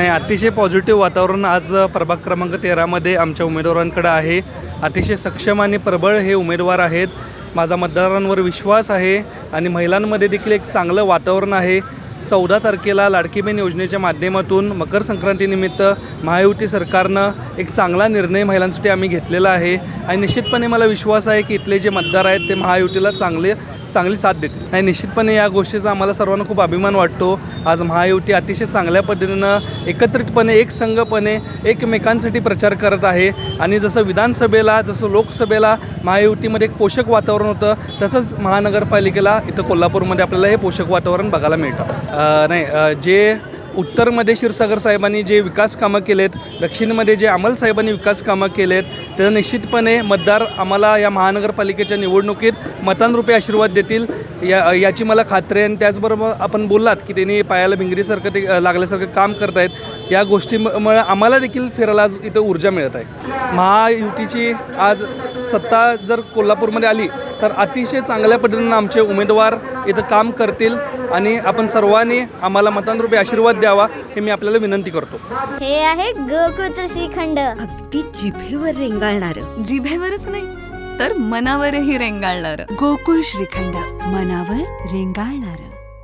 नाही, अतिशय पॉझिटिव्ह वातावरण आज प्रभाग क्रमांक 13मध्ये आमच्या उमेदवारांकडे आहे. अतिशय सक्षम आणि प्रबळ हे उमेदवार आहेत. माझा मतदारांवर विश्वास आहे आणि महिलांमध्ये देखील एक चांगलं वातावरण आहे. 14 तारखेला लाडकी बहीण योजनेच्या माध्यमातून मकर संक्रांतीनिमित्त महायुती सरकारनं एक चांगला निर्णय महिलांसाठी आम्ही घेतलेला आहे आणि निश्चितपणे मला विश्वास आहे की इथले जे मतदार आहेत ते महायुतीला चांगली साथ देतील. आणि निश्चितपणे या गोष्टीचा आम्हाला सर्वांना खूप अभिमान वाटतो. आज महायुती अतिशय चांगल्या पद्धतीनं एकत्रितपणे एकसंघपणे एकमेकांसाठी प्रचार करत आहे आणि जसं विधानसभेला जसं लोकसभेला महायुतीमध्ये एक पोषक वातावरण होतं तसंच महानगरपालिकेला इथं कोल्हापूरमध्ये आपल्याला हे पोषक वातावरण बघायला मिळतं. जे उत्तरमध्ये क्षीरसागर साहेबांनी जे विकास कामं केलेत, दक्षिणमध्ये जे अमल साहेबांनी विकास कामं केलेत, त्याचा निश्चितपणे मतदार आम्हाला या महानगरपालिकेच्या निवडणुकीत मतांरूपी आशीर्वाद देतील याची मला खात्री आहे. आणि त्याचबरोबर आपण बोललात की त्यांनी पायाला भिंगरीसारखं ते लागल्यासारखं काम करत आहेत. या गोष्टीमुळे आम्हाला देखील फिरायला आज इथं ऊर्जा मिळत आहे. महायुतीची आज सत्ता जर कोल्हापूरमध्ये आली तर अतिशय चांगल्या पद्धतीनं आमचे उमेदवार इथं काम करतील आणि आपण सर्वांनी आम्हाला मतांरूपी आशीर्वाद द्यावा हे मी आपल्याला विनंती करतो. हे आहे गोकुळचं श्रीखंड, अगदी जिभेवर रेंगाळणार. जिभेवरच नाही तर मनावरही रेंगाळणार. गोकुळ श्रीखंड, मनावर रेंगाळणार.